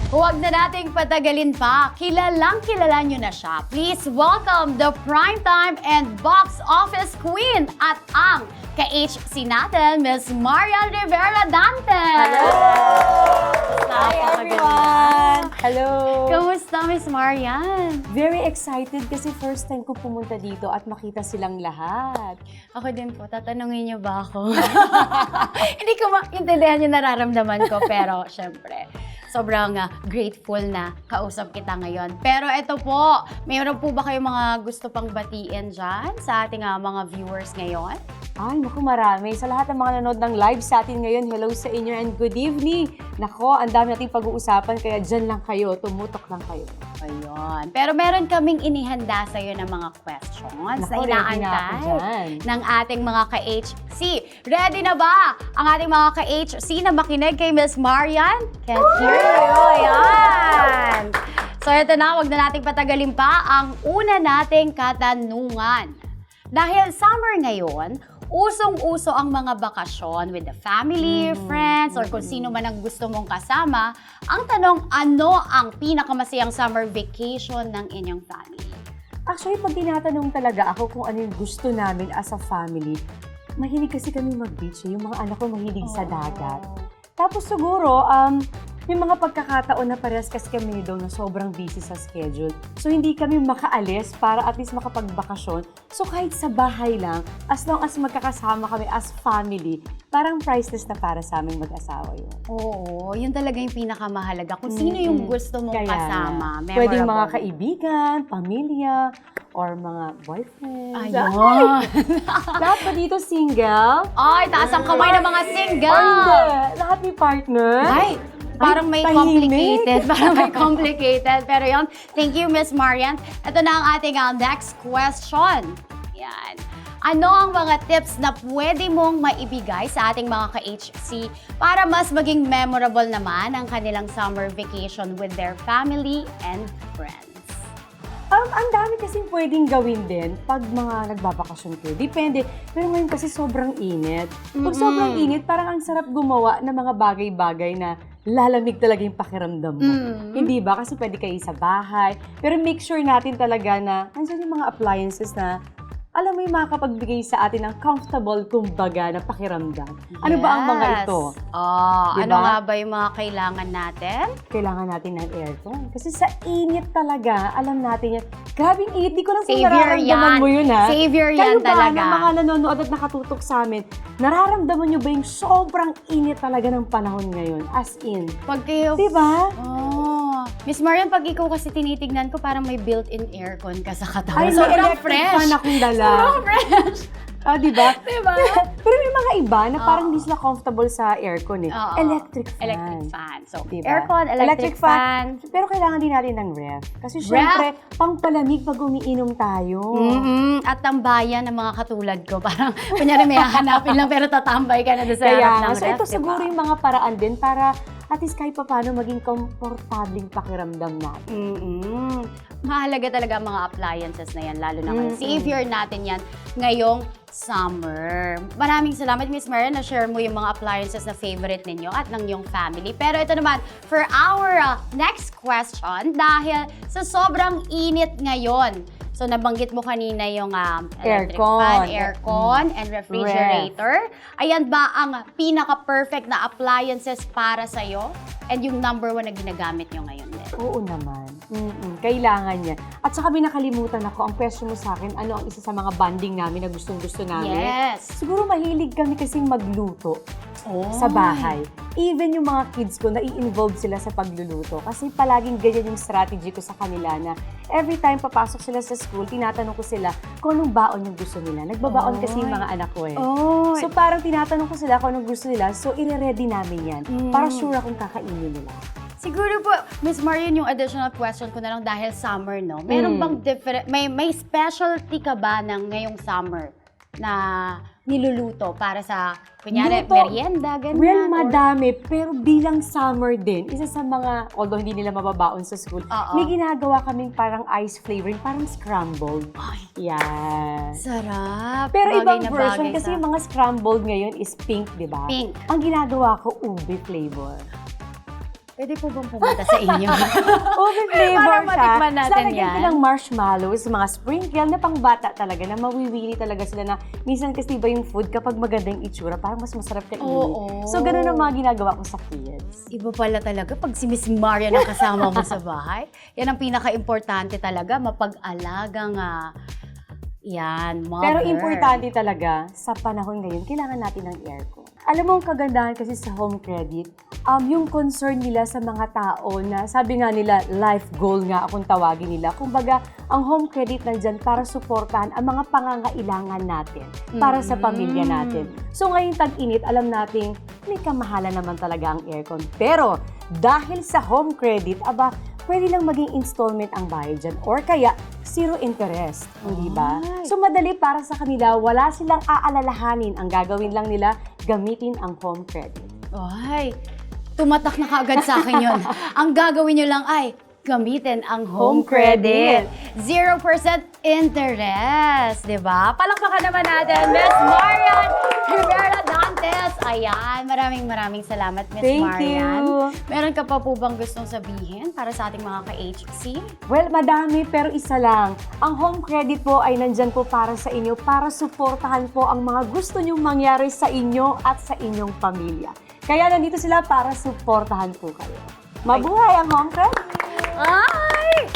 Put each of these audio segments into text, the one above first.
Huwag na nating patagalin pa. Kilalang kilala nyo na siya. Please welcome the primetime and box office queen at ang ka-HC natin, Miss Marian Rivera Dante. Hello! Hi everyone! Hello! Kamusta, Miss Marian? Very excited kasi first time ko pumunta dito at makita silang lahat. Ako din po, tatanungin niyo ba ako? Hindi ko maintindihan yung nararamdaman ko, pero syempre, sobrang grateful na kausap kita ngayon. Pero ito po, mayroon po ba kayong mga gusto pang batiin dyan sa ating mga viewers ngayon? Ay, naku, marami. Sa lahat ng mga nanood ng live sa atin ngayon, hello sa inyo and good evening. Nako, ang dami nating pag-uusapan, kaya dyan lang kayo, tumutok lang kayo. Ayun. Pero meron kaming inihanda sa'yo ng mga questions na Naku, ready na ako inaantay dyan. ng ating mga ka-HC. Ready na ba ang ating mga ka-HC na makinig kay Miss Marian? Can't hear you. Ayan. So ito na, wag na nating patagalin pa ang una nating katanungan. Dahil summer ngayon, usong-uso ang mga bakasyon with the family, friends, or kung sino man ang gusto mong kasama. Ang tanong, ano ang pinakamasayang summer vacation ng inyong family? Actually, pag tinatanong talaga ako kung ano yung gusto namin as a family, mahilig kasi kami mag-beach. Yung mga anak ko mahilig sa dagat. Tapos siguro, may mga pagkakataon na parehas kasi kami daw na sobrang busy sa schedule. So, hindi kami makaalis para at least makapagbakasyon. So, kahit sa bahay lang, as long as magkakasama kami as family, parang priceless na para sa aming mag-asawa yun. Oo, yun talaga yung pinakamahalaga. Kung sino yung gusto mong Kaya, kasama, memorable. pwedeng mga kaibigan, pamilya, or mga boyfriends. Ayun. Lahat ba dito single? Ay, taas ang kamay ng mga single! Or hindi? Lahat may partner? Ay, parang may tahimik. complicated. Parang may complicated. Pero yun, thank you, Miss Marian. Ito na ang ating next question. Yan. Ano ang mga tips na pwede mong maibigay sa ating mga ka-HC para mas maging memorable naman ang kanilang summer vacation with their family and friends? Ang dami kasing pwedeng gawin din pag mga nagbabakasyon kayo. Depende. Pero ngayon kasi sobrang init. Pag sobrang init, parang ang sarap gumawa ng mga bagay-bagay na lalamig talaga yung pakiramdam mo. Hindi ba? Kasi pwede kayo sa bahay. Pero make sure natin talaga na andyan yung mga appliances na alam mo yung makakapagbigay sa atin ng comfortable, kumbaga, na pakiramdam. Ano ba ang mga ito? Diba? Ano nga ba yung mga kailangan natin? Kailangan natin ng aircon. Kasi sa init talaga, alam natin yan. Grabing init. Di ko lang kung Savior nararamdaman yan. mo yun, ha? Savior yan Kayo ba, talaga. ng mga nanonood at nakatutok sa amin, nararamdaman nyo ba yung sobrang init talaga ng panahon ngayon? As in. Pag kayo... Diba? Miss Marian, pag ikaw kasi tinitignan ko, parang may built-in aircon ka sa katawan. Ay, may Sobrang electric fresh. fan akong dala. Sobrang fresh. Diba? Diba? Pero may mga iba na parang hindi sila comfortable sa aircon eh. Oo. Electric fan. Electric fan. So, Diba? aircon, electric fan. Pero kailangan din natin ng ref. Kasi syempre, pangpalamig pag umiinom tayo. At tambayan ng mga katulad ko. Parang, kunyari may hahanapin lang pero tatambay ka na doon sa harap ng Kaya, so ref. ito diba? siguro yung mga paraan din para at least kahit pa paano maging komportabling pakiramdam natin. Mahalaga talaga ang mga appliances na yan, lalo na ngayon. Savior natin yan ngayong summer. Maraming salamat, Miss Marian, na share mo yung mga appliances na favorite ninyo at ng iyong family. Pero ito naman, for our next question, dahil sa sobrang init ngayon, so nabanggit mo kanina yung electric fan, aircon, and refrigerator. Ayan ba ang pinaka-perfect na appliances para sa'yo? And yung number 1 na ginagamit nyo ngayon din? Oo naman. Kailangan yan. At saka may nakalimutan ako, ang question mo sa akin, ano ang isa sa mga bonding namin na gustong-gusto namin? Yes. Siguro mahilig kami kasing magluto sa bahay. Even yung mga kids ko, nai-involve sila sa pagluluto. Kasi palaging ganyan yung strategy ko sa kanila na every time papasok sila sa school, tinatanong ko sila kung anong baon yung gusto nila. Nagbabaon kasi yung mga anak ko eh. So parang tinatanong ko sila kung anong gusto nila, so ire-ready namin yan para sure akong kakainin nila. Siguro po, Miss Marian, yung additional question ko na lang dahil summer, no? Meron bang different, may specialty ka ba ng ngayong summer na niluluto para sa, kunyari, merienda, ganyan? Well, madami, pero bilang summer din, isa sa mga, although hindi nila mababaon sa school, may ginagawa kaming parang ice flavoring, parang scrambled. Yan. Sarap. Pero Bagay ibang na version bagay kasi sa- yung mga scrambled ngayon is pink, di ba? Pink. Ang ginagawa ko, ube flavor. Pwede po bang pumunta sa inyo? Ube flavor Para siya. matikman natin Lalagyan ko yan. ng marshmallows, mga sprinkle na pangbata talaga, na mawiwili talaga sila na minsan kasi iba yung food kapag maganda yung itsura, parang mas masarap kainin. Oo. So, ganun ang mga ginagawa ko sa kids. Iba pala talaga pag si Miss Marian ang kasama mo sa bahay. Yan ang pinaka-importante talaga, mapag-alaga nga. Yan, mother. Pero importante talaga, sa panahon ngayon, kailangan natin ng aircon. Alam mo, ang kagandahan kasi sa home credit, yung concern nila sa mga tao na, sabi nga nila, life goal nga akong tawagin nila. Kumbaga, ang home credit nandyan para suportahan ang mga pangangailangan natin para sa pamilya natin. So ngayong tag-init, alam nating may kamahalan naman talaga ang aircon. Pero dahil sa home credit, pwede lang maging installment ang bayad dyan or kaya zero interest, hindi ba? So madali para sa kanila, wala silang aalalahanin. Ang gagawin lang nila, gamitin ang home credit. Ay, tumatak na kaagad sa akin yun. Ang gagawin nyo lang ay gamitin ang home credit. 0% interest, di ba? Palakpakan naman natin, Miss Marian Rivera Dantes. Ayan, maraming salamat, Miss Thank Marian. you. Meron ka pa po bang gustong sabihin para sa ating mga ka-HC? Well, madami pero isa lang. Ang home credit po ay nandyan po para sa inyo, para suportahan po ang mga gusto nyong mangyari sa inyo at sa inyong pamilya. Kaya nandito sila para suportahan po kayo. Mabuhay ang home credit! Ay!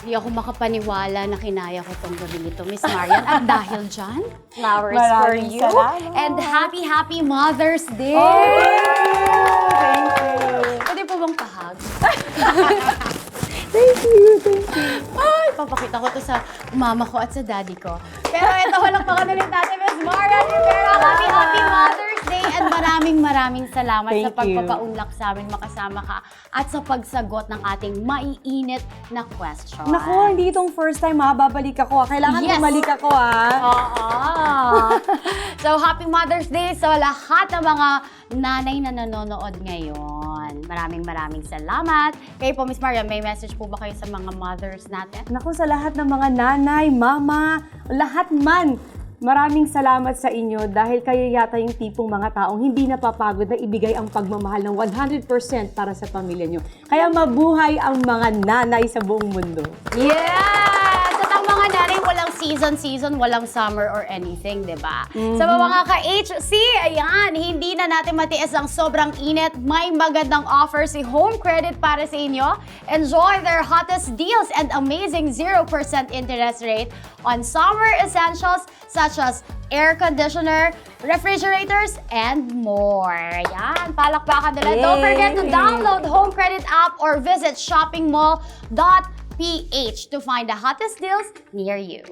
Hindi ako makapaniwala na kinaya ko tong gawin ito, Miss Marian. At dahil dyan, flowers for Maraming you. salamat. And happy Mother's Day! Thank you! Pwede po bang pahag? Thank you! Thank you! Ay, papakita ko to sa mama ko at sa daddy ko. Pero ito, walang ulit natin, Miss Marian Rivera. Happy Mother's Day! And maraming salamat sa Thank you. pagpapaunlak sa amin, makasama ka, at sa pagsagot ng ating maiinit na question. Naku, hindi itong first time babalik ako. Kailangan Yes. bumalik ako Oo. So, happy Mother's Day sa lahat ng mga nanay na nanonood ngayon. Maraming salamat. Kayo po, Miss Marian, may message po ba kayo sa mga mothers natin? Naku, sa lahat ng mga nanay, mama, lahat man, maraming salamat sa inyo dahil kayo yata yung tipong mga taong hindi napapagod na ibigay ang pagmamahal ng 100% para sa pamilya nyo. Kaya mabuhay ang mga nanay sa buong mundo. Yes! At ang mga nanay, walang season, walang summer or anything, di ba? Sa mga ka-HC, ayan, hindi na natin matiis ang sobrang init. May magandang offer si Home Credit para sa inyo. Enjoy their hottest deals and amazing 0% interest rate on summer essentials such as air conditioner, refrigerators, and more. Ayan, palakpakan nila. Don't forget to download Home Credit app or visit shoppingmall.ph to find the hottest deals near you.